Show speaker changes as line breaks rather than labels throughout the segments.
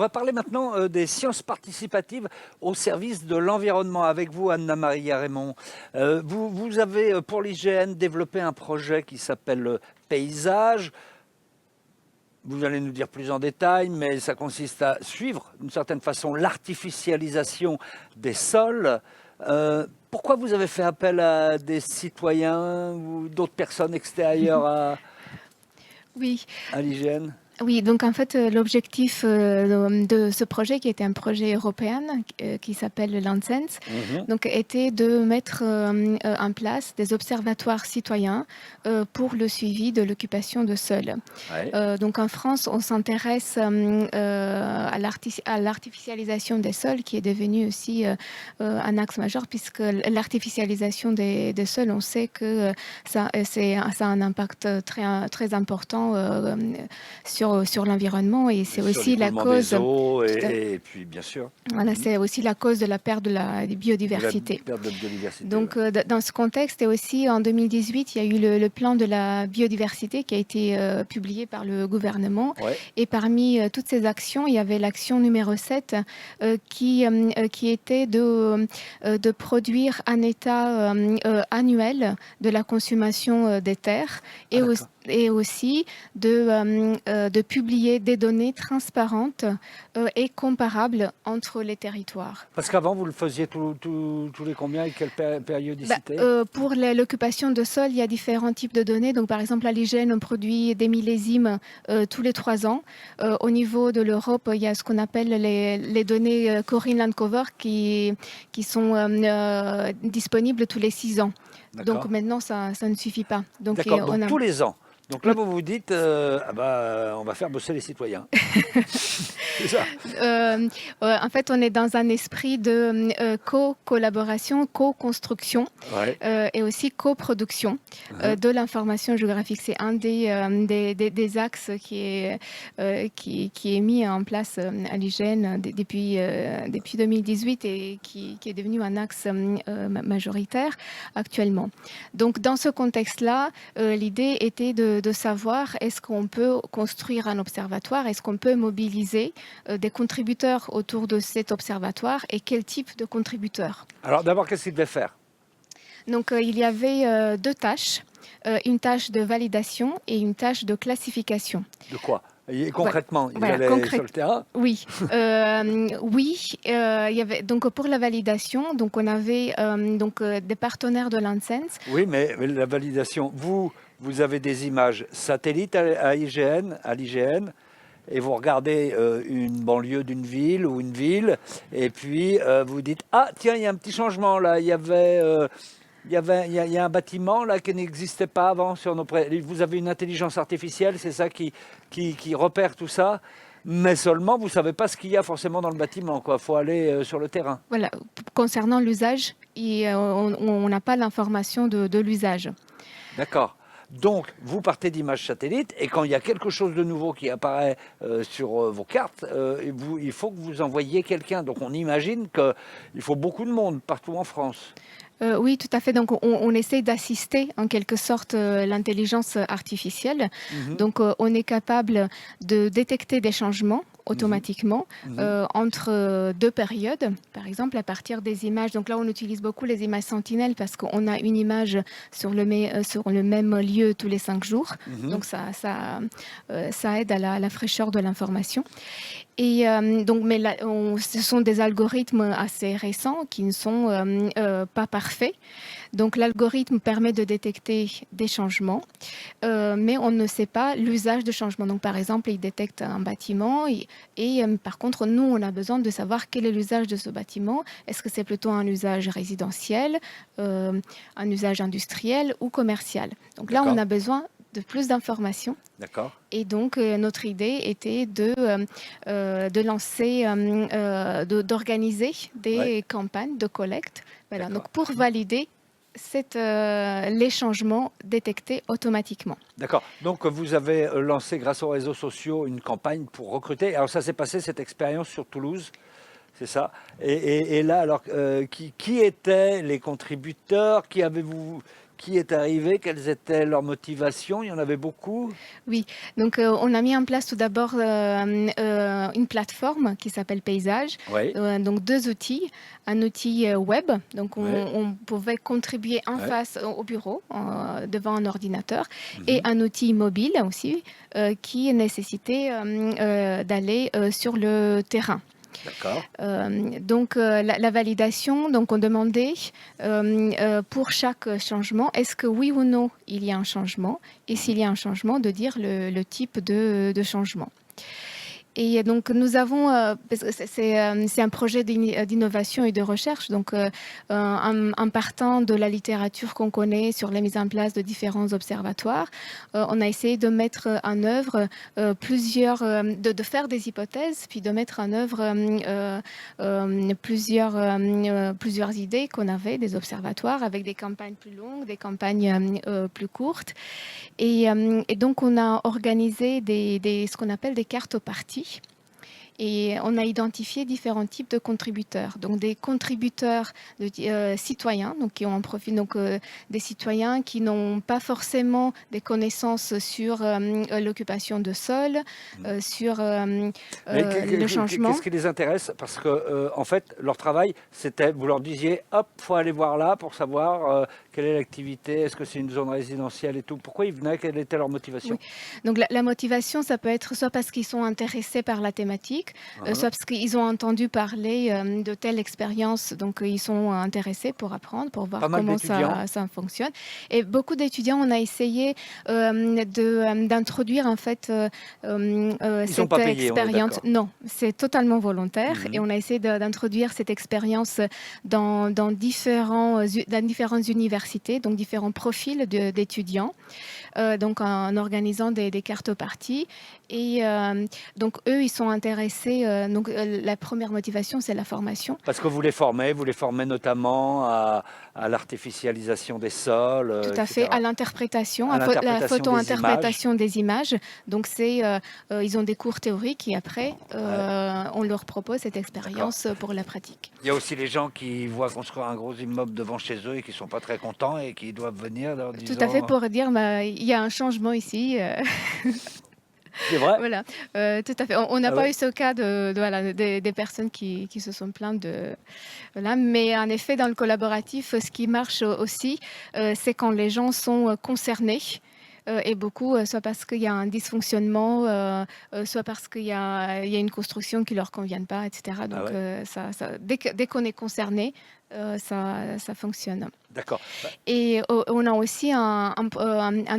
va parler maintenant des sciences participatives au service de l'environnement. Avec vous, Anna-Marie Raymond. Vous avez, pour l'IGN, développé un projet qui s'appelle Paysage. Vous allez nous dire plus en détail, mais ça consiste à suivre, d'une certaine façon, l'artificialisation des sols. Pourquoi vous avez fait appel à des citoyens ou d'autres personnes extérieures
Oui,
à l'IGN?
oui, donc en fait, l'objectif de ce projet, qui était un projet européen qui s'appelle Landsens, donc, était de mettre en place des observatoires citoyens pour le suivi de l'occupation de sols.
Ouais.
Donc en France, on s'intéresse à l'artificialisation des sols, qui est devenu aussi un axe majeur, puisque l'artificialisation des sols, on sait que ça a un impact très important sur l'environnement, et c'est
Sur
aussi la
l'écoulement
cause,
des eaux et puis bien sûr
voilà, c'est aussi la cause de la perte de la
de la
biodiversité.
perte de biodiversité.
Donc,
Ouais.
dans ce contexte, et aussi en 2018, il y a eu le plan de la biodiversité qui a été publié par le gouvernement.
Ouais.
Et parmi toutes ces actions, il y avait l'action numéro 7 qui était de produire un état annuel de la consommation des terres,
Ah, d'accord.
et aussi de publier des données transparentes et comparables entre les territoires.
Parce qu'avant, vous le faisiez tous les combien et quelle périodicité?
Pour l'occupation de sol, il y a différents types de données. Donc, par exemple, à l'IGN, on produit des millésimes tous les 3 ans. Au niveau de l'Europe, il y a ce qu'on appelle les données Corinne Landcover qui sont disponibles tous les 6 ans. Donc maintenant, ça ne suffit pas. Donc,
D'accord,
on
donc
a...
tous les ans. Donc là, vous vous dites, on va faire bosser les citoyens. C'est ça.
En fait, on est dans un esprit de co-collaboration, co-construction
Ouais.
et aussi coproduction de l'information géographique. C'est un des axes qui est mis en place à l'IGN depuis 2018, et qui est devenu un axe majoritaire actuellement. Donc, dans ce contexte-là, l'idée était de savoir, est-ce qu'on peut construire un observatoire, est-ce qu'on peut mobiliser des contributeurs autour de cet observatoire, et quel type de contributeurs.
Alors d'abord, qu'est-ce qu'il devait faire?
Donc, il y avait 2 tâches, une tâche de validation et une tâche de classification.
De quoi? Et concrètement, il
Voilà,
allait sur le terrain?
Oui, il y avait donc pour la validation, donc on avait des partenaires de Landsens.
Oui, mais la validation, vous avez des images satellites à l'IGN, et vous regardez une banlieue d'une ville ou une ville, et puis vous dites, ah tiens, il y a un petit changement là, il y a un bâtiment là qui n'existait pas avant sur nos Vous avez une intelligence artificielle, c'est ça qui repère tout ça, mais seulement vous ne savez pas ce qu'il y a forcément dans le bâtiment, quoi. Faut aller sur le terrain.
Voilà, concernant l'usage, on n'a pas l'information de l'usage.
D'accord. Donc, vous partez d'images satellites, et quand il y a quelque chose de nouveau qui apparaît sur vos cartes, il faut que vous envoyiez quelqu'un. Donc, on imagine qu'il faut beaucoup de monde partout en France.
Oui, tout à fait. Donc, on essaie d'assister en quelque sorte l'intelligence artificielle. Donc, on est capable de détecter des changements automatiquement entre 2 périodes. Par exemple, à partir des images. Donc là, on utilise beaucoup les images sentinelles, parce qu'on a une image sur le même lieu tous les 5 jours. Donc, ça aide à la fraîcheur de l'information. Et mais là, ce sont des algorithmes assez récents qui ne sont pas parfaits. Donc, l'algorithme permet de détecter des changements, mais on ne sait pas l'usage de changement. Donc, par exemple, il détecte un bâtiment, et par contre, nous, on a besoin de savoir quel est l'usage de ce bâtiment. Est-ce que c'est plutôt un usage résidentiel, un usage industriel ou commercial? Donc là, on a besoin de plus d'informations.
D'accord.
Et donc, notre idée était de lancer, d'organiser des campagnes de collecte, voilà, donc pour valider les changements détectés automatiquement.
D'accord. Donc, vous avez lancé, grâce aux réseaux sociaux, une campagne pour recruter. Alors, ça s'est passé, cette expérience, sur Toulouse, c'est ça. Et là, alors, qui étaient les contributeurs? qui est arrivé, quelles étaient leurs motivations? Il y en avait beaucoup?
Oui, donc on a mis en place tout d'abord une plateforme qui s'appelle Paysage.
Oui,
Donc deux outils, un outil web, donc
oui.
on pouvait contribuer en
Ouais.
face au bureau, devant un ordinateur, et
Mhm.
un outil mobile aussi qui nécessitait d'aller sur le terrain.
D'accord.
Donc la validation, donc on demandait pour chaque changement, est-ce que oui ou non il y a un changement, et s'il y a un changement, de dire le type de changement. Et donc nous avons, parce que c'est un projet d'innovation et de recherche, donc en partant de la littérature qu'on connaît sur la mise en place de différents observatoires, on a essayé de mettre en œuvre plusieurs, de faire des hypothèses, puis de mettre en œuvre plusieurs idées qu'on avait des observatoires avec des campagnes plus longues, des campagnes plus courtes. Et donc, on a organisé ce qu'on appelle des cartoparties. Et on a identifié différents types de contributeurs. Donc des contributeurs citoyens, donc qui ont un profil, donc des citoyens qui n'ont pas forcément des connaissances sur l'occupation de sol, sur le changement.
Qu'est-ce qui les intéresse? Parce que, en fait, leur travail, c'était, vous leur disiez, hop, faut aller voir là pour savoir quelle est l'activité, est-ce que c'est une zone résidentielle et tout. Pourquoi ils venaient? Quelle était leur motivation?
Oui. Donc la motivation, ça peut être soit parce qu'ils sont intéressés par la thématique, soit parce qu'ils ont entendu parler de telle expérience, donc ils sont intéressés pour apprendre, pour voir
Pas mal
comment
d'étudiants.
ça fonctionne. Et beaucoup d'étudiants, on a essayé d'introduire en fait
Ils sont
cette
pas payés, on est
expérience.
d'accord.
Non, c'est totalement volontaire, et
Mhm.
on a essayé d'introduire cette expérience dans différentes universités, donc différents profils d'étudiants. Donc en organisant des cartoparties. Et donc eux, ils sont intéressés. Donc la première motivation, c'est la formation.
Parce que vous les formez notamment à l'artificialisation des sols,
Tout à fait,
etc.
à l'interprétation,
À
la
l'interprétation des images.
photo-interprétation des images. Donc ils ont des cours théoriques, et après,
Ouais,
on leur propose cette
d'accord.
expérience pour la pratique.
Il y a aussi les gens qui voient construire un gros immeuble devant chez eux et qui ne sont pas très contents et qui doivent venir leur
Tout à fait,
disant...
pour dire, bah, il y a un changement ici.
C'est vrai?
Voilà, tout à fait. On n'a
Ah
pas
ouais?
eu ce cas voilà, des personnes qui se sont plaintes de... Voilà. Mais en effet, dans le collaboratif, ce qui marche aussi, c'est quand les gens sont concernés. Et beaucoup, soit parce qu'il y a un dysfonctionnement, soit parce il y a une construction qui ne leur convient pas, etc.
Ah
Donc,
ouais?
dès qu'on est concerné, ça fonctionne.
D'accord.
Et on a aussi un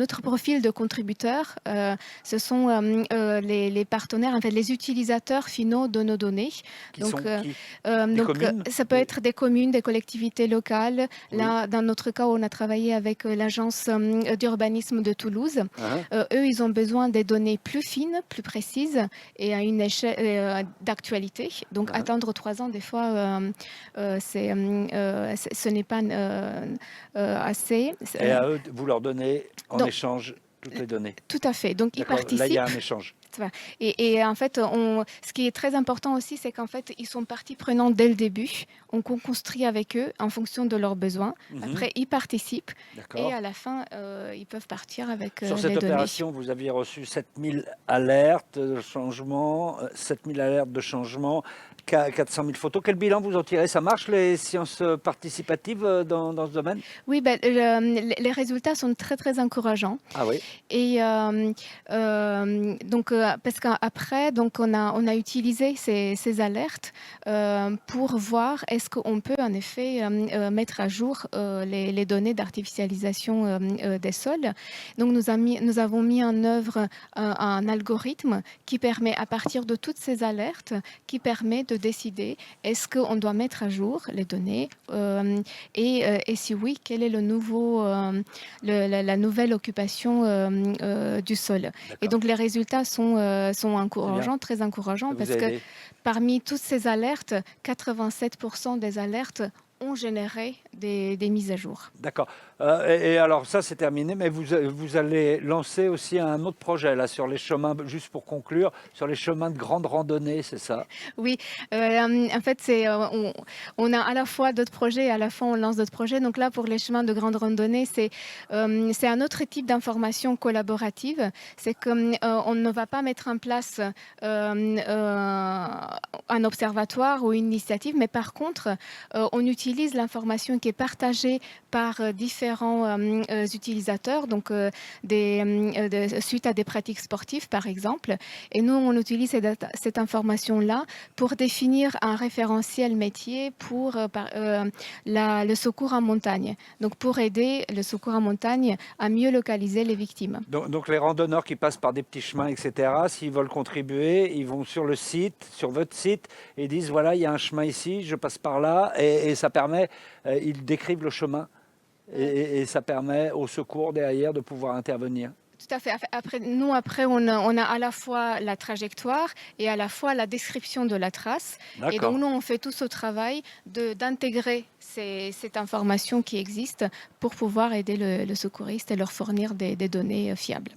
autre profil de contributeurs. Ce sont les partenaires, en fait, les utilisateurs finaux de nos données.
Qui
Donc,
sont qui? Des communes?
ça peut être des communes, des collectivités locales.
Oui.
Là, dans notre cas, on a travaillé avec l'agence d'urbanisme de Toulouse.
Hein?
Eux, ils ont besoin des données plus fines, plus précises, et à une échelle d'actualité. Donc,
Hein?
attendre 3 ans, des fois, ce n'est pas assez.
Et à eux, vous leur donnez en
Donc,
échange toutes les données.
tout à fait. Donc, ils
D'accord. Là, il y a
participent.
un échange.
Et en fait, ce qui est très important aussi, c'est qu'en fait, ils sont partie prenante dès le début. On construit avec eux en fonction de leurs besoins. Après, ils participent. Et
D'accord.
à la fin, ils peuvent partir avec
Sur
les
cette
données.
opération, vous aviez reçu 7000 alertes de changement, 7000 alertes de changement, 400 000 photos. Quel bilan vous en tirez? Ça marche les sciences participatives dans ce domaine?
Oui, ben, les résultats sont très, très encourageants.
Ah oui.
Et donc, parce qu'après, donc on a utilisé ces alertes pour voir est-ce qu'on peut en effet mettre à jour les données d'artificialisation des sols. Donc, nous avons mis en œuvre un algorithme qui permet, à partir de toutes ces alertes, qui permet de décider est-ce qu'on doit mettre à jour les données et si oui, quel est la nouvelle occupation du sol. Et donc les résultats sont encourageants, très encourageants,
Ça vous
parce
a
que
aidé.
parmi toutes ces alertes, 87% des alertes ont généré des mises à jour.
D'accord. Et alors ça c'est terminé, mais vous allez lancer aussi un autre projet là sur les chemins, juste pour conclure, sur les chemins de grande randonnée, c'est ça?
Oui, en fait, on a à la fois d'autres projets et à la fois on lance d'autres projets. Donc là, pour les chemins de grande randonnée, c'est un autre type d'information collaborative. C'est on ne va pas mettre en place un observatoire ou une initiative, mais par contre, on utilise l'information qui est partagée par différents utilisateurs, donc suite à des pratiques sportives, par exemple. Et nous, on utilise cette information-là pour définir un référentiel métier pour le secours en montagne. Donc, pour aider le secours en montagne à mieux localiser les victimes.
Donc les randonneurs qui passent par des petits chemins, etc., s'ils veulent contribuer, ils vont sur le site, sur votre site, et disent voilà, il y a un chemin ici, je passe par là, et ça permet, ils décrivent le chemin, et ça permet au secours derrière de pouvoir intervenir.
Tout à fait. Après, on a à la fois la trajectoire et à la fois la description de la trace. Et donc, nous, on fait tout ce travail d'intégrer cette information qui existe pour pouvoir aider le secouriste et leur fournir des données fiables.